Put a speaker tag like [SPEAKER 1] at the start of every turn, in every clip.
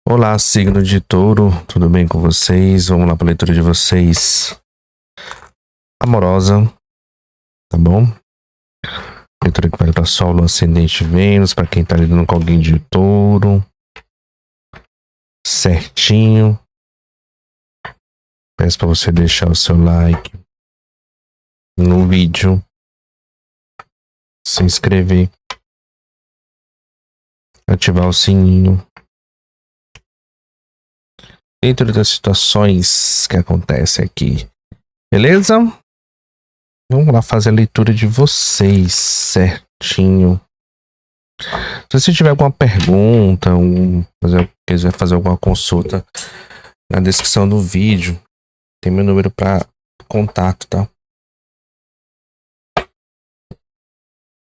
[SPEAKER 1] Olá, signo de Touro, tudo bem com vocês? Vamos lá para a leitura de vocês. Amorosa, tá bom? Leitura que vai para Sol, Ascendente, Vênus, para quem tá lidando com alguém de Touro. Certinho. Peço para você deixar o seu like no vídeo, se inscrever, ativar o sininho. Dentro das situações que acontecem aqui, beleza? Vamos lá fazer a leitura de vocês certinho. Se você tiver alguma pergunta, quiser fazer alguma consulta, na descrição do vídeo tem meu número para contato, tá?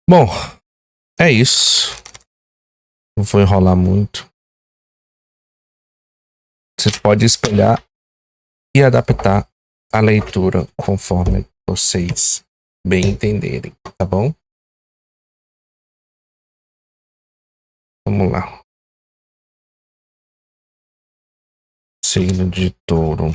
[SPEAKER 1] Bom, é isso. Não vou enrolar muito. Você pode espelhar e adaptar a leitura conforme vocês bem entenderem, tá bom? Vamos lá. Signo de Touro.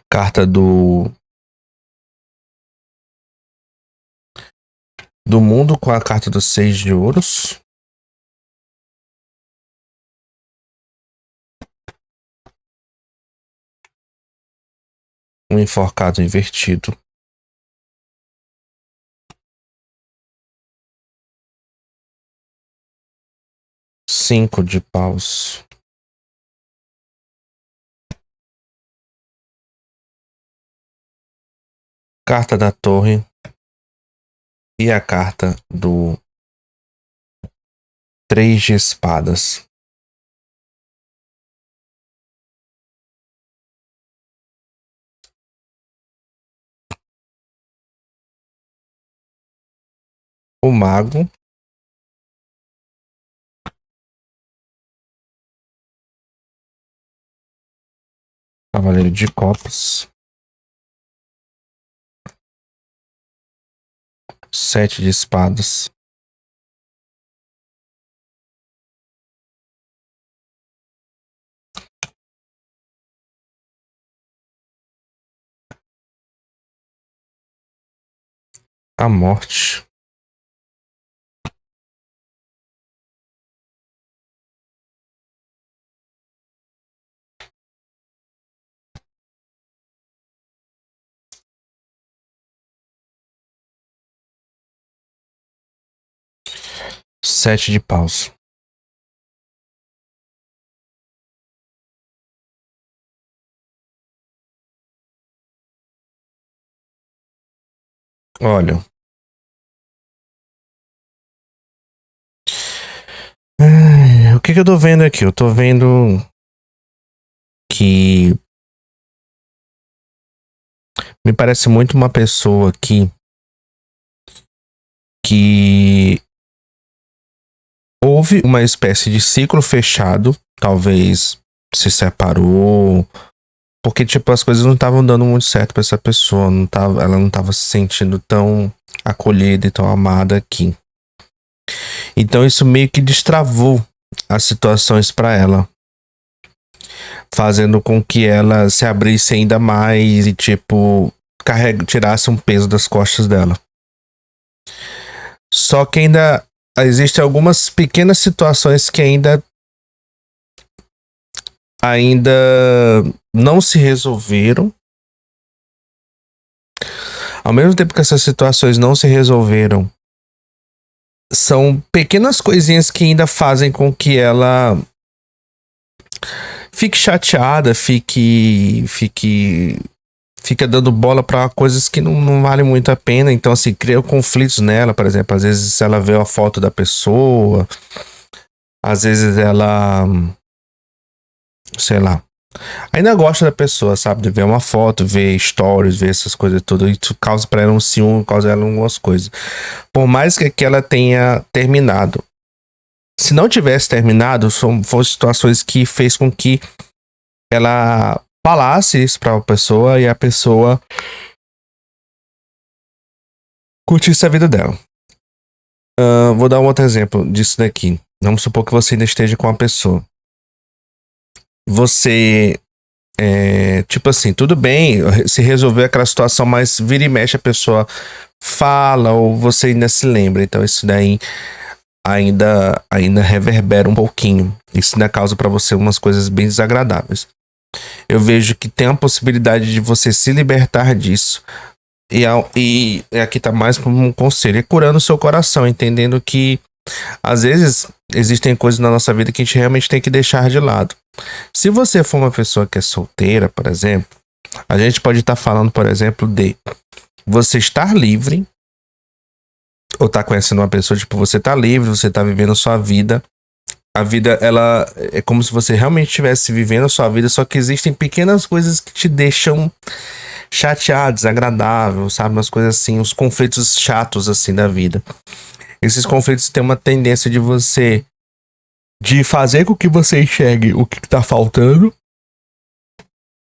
[SPEAKER 1] Carta do mundo com a carta do 6 de ouros. Um enforcado invertido. Cinco de paus. Carta da torre. E a carta do 3 de espadas. O mago. Cavaleiro de copas. 7 de espadas. A morte. Sete de paus. Olha. O que eu tô vendo aqui? Eu tô vendo que me parece muito uma pessoa aqui que houve uma espécie de ciclo fechado, talvez se separou, porque tipo as coisas não estavam dando muito certo para essa pessoa, ela não tava se sentindo tão acolhida e tão amada aqui. Então isso meio que destravou as situações para ela, fazendo com que ela se abrisse ainda mais e tipo tirasse um peso das costas dela. Só que ainda existem algumas pequenas situações que ainda não se resolveram. Ao mesmo tempo que essas situações não se resolveram, são pequenas coisinhas que ainda fazem com que ela fique chateada, fica dando bola para coisas que não valem muito a pena. Então, assim, cria conflitos nela, por exemplo. Às vezes ela vê a foto da pessoa, às vezes ela, sei lá, ainda gosta da pessoa, sabe? De ver uma foto, ver stories, ver essas coisas tudo. Isso causa pra ela um ciúme, causa ela algumas coisas. Por mais que ela tenha terminado. Se não tivesse terminado, foram situações que fez com que ela falasse isso pra pessoa e a pessoa curtisse a vida dela. Vou dar um outro exemplo disso daqui. Vamos supor que você ainda esteja com uma pessoa. Você, tipo assim, tudo bem, se resolver aquela situação, mas vira e mexe a pessoa fala ou você ainda se lembra. Então isso daí ainda reverbera um pouquinho. Isso ainda causa para você umas coisas bem desagradáveis. Eu vejo que tem a possibilidade de você se libertar disso. E aqui tá mais como um conselho, é curando o seu coração, entendendo que às vezes existem coisas na nossa vida que a gente realmente tem que deixar de lado. Se você for uma pessoa que é solteira, por exemplo, a gente pode estar falando, por exemplo, de você estar livre, ou estar conhecendo uma pessoa, tipo, você tá livre, você tá vivendo a sua vida. A vida, ela é como se você realmente estivesse vivendo a sua vida, só que existem pequenas coisas que te deixam chateado, desagradável, sabe? Umas coisas assim, uns conflitos chatos, assim, da vida. Esses conflitos têm uma tendência de fazer com que você enxergue o que tá faltando,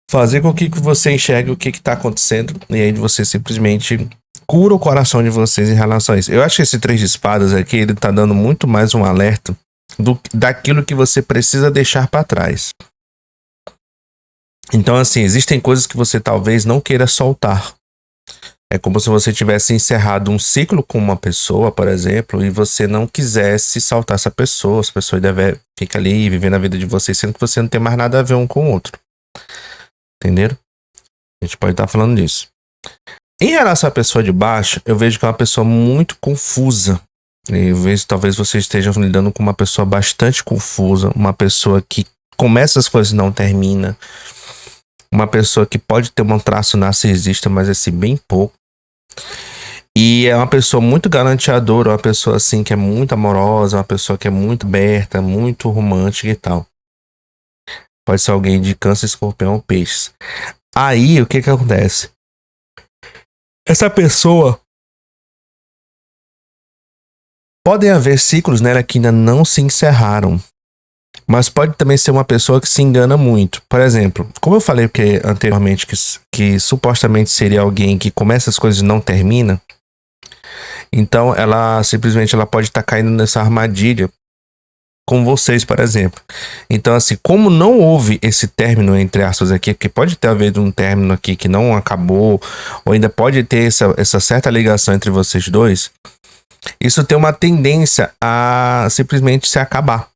[SPEAKER 1] fazer com que você enxergue o que tá acontecendo, e aí você simplesmente cura o coração de vocês em relação a isso. Eu acho que esse 3 de espadas aqui, ele tá dando muito mais um alerta daquilo que você precisa deixar para trás. Então, assim, existem coisas que você talvez não queira soltar. É como se você tivesse encerrado um ciclo com uma pessoa, por exemplo, e você não quisesse soltar essa pessoa fica ali vivendo a vida de vocês, sendo que você não tem mais nada a ver um com o outro. Entenderam? A gente pode estar falando disso. Em relação à pessoa de baixo, eu vejo que é uma pessoa muito confusa. Eu vejo talvez vocês estejam lidando com uma pessoa bastante confusa, uma pessoa que começa as coisas e não termina, uma pessoa que pode ter um traço narcisista, mas assim, bem pouco. E é uma pessoa muito garanteadora, uma pessoa assim que é muito amorosa, uma pessoa que é muito aberta, muito romântica e tal. Pode ser alguém de Câncer, Escorpião ou Peixes. Aí, o que acontece? Essa pessoa... Podem haver ciclos nela que ainda não se encerraram. Mas pode também ser uma pessoa que se engana muito. Por exemplo, como eu falei anteriormente que supostamente seria alguém que começa as coisas e não termina. Então ela simplesmente pode estar caindo nessa armadilha com vocês, por exemplo. Então assim, como não houve esse término entre aspas aqui, porque pode ter havido um término aqui que não acabou, ou ainda pode ter essa certa ligação entre vocês dois, isso tem uma tendência a simplesmente se acabar.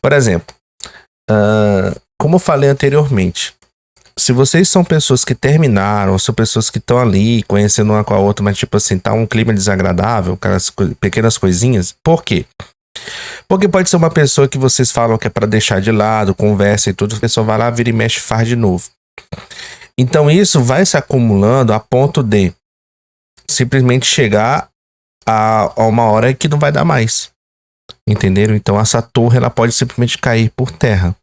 [SPEAKER 1] Por exemplo, como eu falei anteriormente, se vocês são pessoas que terminaram, ou são pessoas que estão ali conhecendo uma com a outra, mas tipo assim, tá um clima desagradável, aquelas pequenas coisinhas, por quê? Porque pode ser uma pessoa que vocês falam que é para deixar de lado, conversa e tudo, a pessoa vai lá, vira e mexe e faz de novo. Então isso vai se acumulando a ponto de simplesmente chegar a uma hora que não vai dar mais. Entenderam? Então essa torre ela pode simplesmente cair por terra.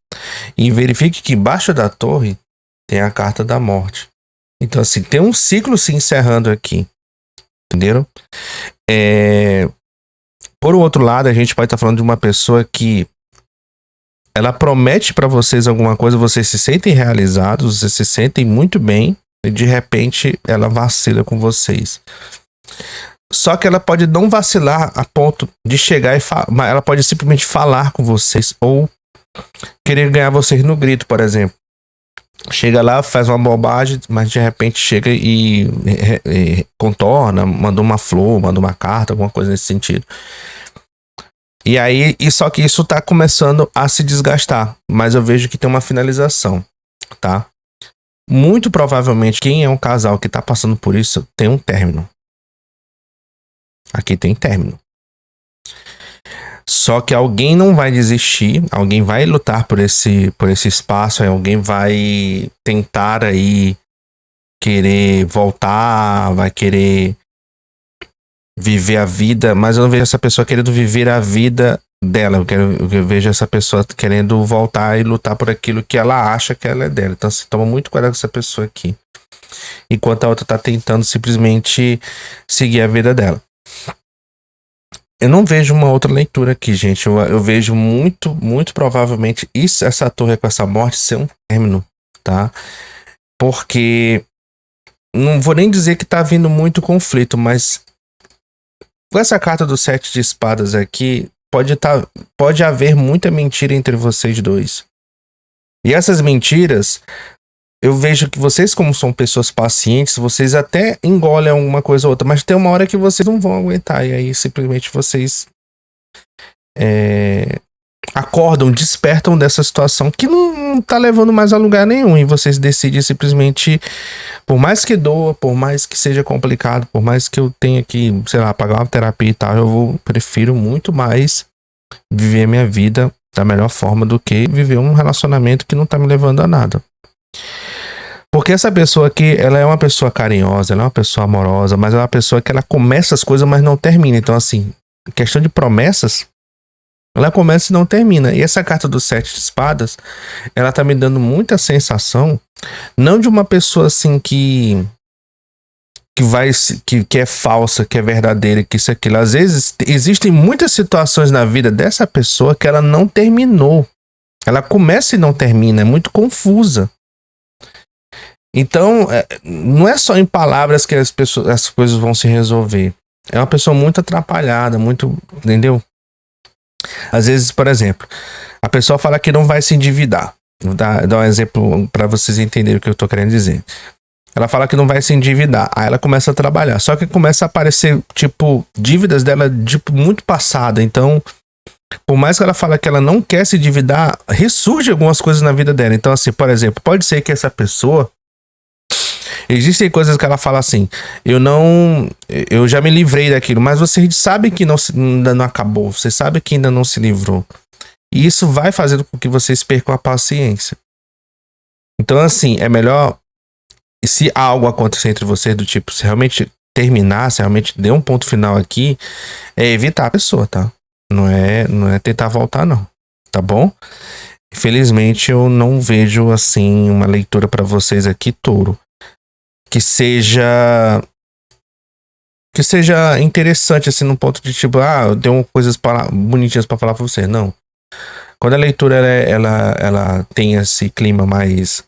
[SPEAKER 1] E verifique que embaixo da torre tem a carta da morte. Então assim, tem um ciclo se encerrando aqui. Entenderam? Por outro lado, a gente pode estar falando de uma pessoa que ela promete para vocês alguma coisa, vocês se sentem realizados, vocês se sentem muito bem, e de repente ela vacila com vocês. Só que ela pode não vacilar a ponto de chegar e falar, mas ela pode simplesmente falar com vocês ou querer ganhar vocês no grito, por exemplo. Chega lá, faz uma bobagem, mas de repente chega e contorna, manda uma flor, manda uma carta, alguma coisa nesse sentido. E aí, só que isso tá começando a se desgastar, mas eu vejo que tem uma finalização, tá? Muito provavelmente quem é um casal que tá passando por isso tem um término. Aqui tem término. Só que alguém não vai desistir, alguém vai lutar por esse espaço, alguém vai tentar aí querer voltar, vai querer viver a vida, mas eu não vejo essa pessoa querendo viver a vida dela, eu vejo essa pessoa querendo voltar e lutar por aquilo que ela acha que ela é dela. Então você toma muito cuidado com essa pessoa aqui. Enquanto a outra tá tentando simplesmente seguir a vida dela. Eu não vejo uma outra leitura aqui, gente. Eu vejo muito provavelmente essa torre com essa morte ser um término, tá? Porque não vou nem dizer que tá vindo muito conflito, mas com essa carta do 7 de espadas aqui, pode haver muita mentira entre vocês dois. E essas mentiras, eu vejo que vocês, como são pessoas pacientes, vocês até engolem alguma coisa ou outra, mas tem uma hora que vocês não vão aguentar, e aí simplesmente vocês acordam, despertam dessa situação que não tá levando mais a lugar nenhum, e vocês decidem simplesmente, por mais que doa, por mais que seja complicado, por mais que eu tenha que, sei lá, pagar uma terapia e tal, prefiro muito mais viver a minha vida da melhor forma do que viver um relacionamento que não tá me levando a nada. Porque essa pessoa aqui, ela é uma pessoa carinhosa, ela é uma pessoa amorosa, mas ela é uma pessoa que ela começa as coisas, mas não termina. Então, assim, questão de promessas, ela começa e não termina. E essa carta do 7 de espadas, ela tá me dando muita sensação, não de uma pessoa assim que é falsa, que é verdadeira, que isso aquilo. Às vezes existem muitas situações na vida dessa pessoa que ela não terminou. Ela começa e não termina, é muito confusa. Então, não é só em palavras que as coisas vão se resolver. É uma pessoa muito atrapalhada, muito, entendeu? Às vezes, por exemplo, a pessoa fala que não vai se endividar. Vou dar um exemplo para vocês entenderem o que eu tô querendo dizer. Ela fala que não vai se endividar, aí ela começa a trabalhar. Só que começa a aparecer, tipo, dívidas dela, tipo, muito passada. Então, por mais que ela fale que ela não quer se endividar, ressurge algumas coisas na vida dela. Então, assim, por exemplo, pode ser que essa pessoa... Existem coisas que ela fala assim, eu já me livrei daquilo, mas você sabe que ainda não acabou, você sabe que ainda não se livrou. E isso vai fazendo com que vocês percam a paciência. Então, assim, é melhor, se algo acontecer entre vocês, do tipo, se realmente terminar, se realmente der um ponto final aqui, é evitar a pessoa, tá? Não é tentar voltar, não. Tá bom? Infelizmente, eu não vejo, assim, uma leitura pra vocês aqui, touro, que seja interessante, assim, no ponto de tipo, eu tenho coisas bonitinhas pra falar pra você. Não. Quando a leitura ela tem esse clima mais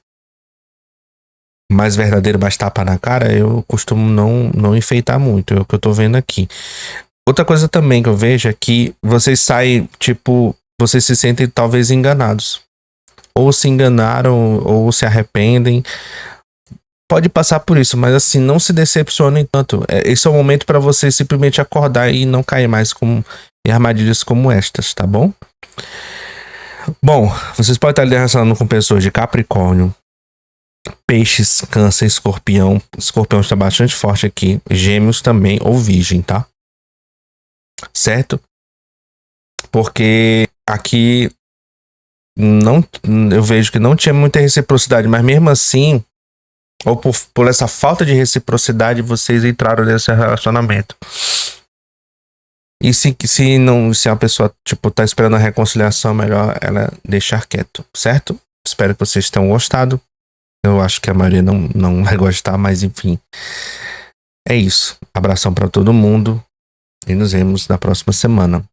[SPEAKER 1] verdadeiro, mais tapa na cara, eu costumo não enfeitar muito. É o que eu tô vendo aqui. Outra coisa também que eu vejo é que vocês saem, tipo, vocês se sentem talvez enganados. Ou se enganaram, ou se arrependem. Pode passar por isso, mas assim, não se decepcionem tanto. Esse é o momento para você simplesmente acordar e não cair mais em armadilhas como estas, tá bom? Bom, vocês podem estar relacionando com pessoas de Capricórnio, Peixes, Câncer, Escorpião. Escorpião está bastante forte aqui. Gêmeos também, ou Virgem, tá? Certo? Porque aqui eu vejo que não tinha muita reciprocidade, mas mesmo assim, ou por essa falta de reciprocidade, vocês entraram nesse relacionamento. E se a pessoa, tipo, tá esperando a reconciliação, melhor ela deixar quieto, certo? Espero que vocês tenham gostado. Eu acho que a maioria não vai gostar, mas enfim. É isso. Abração para todo mundo e nos vemos na próxima semana.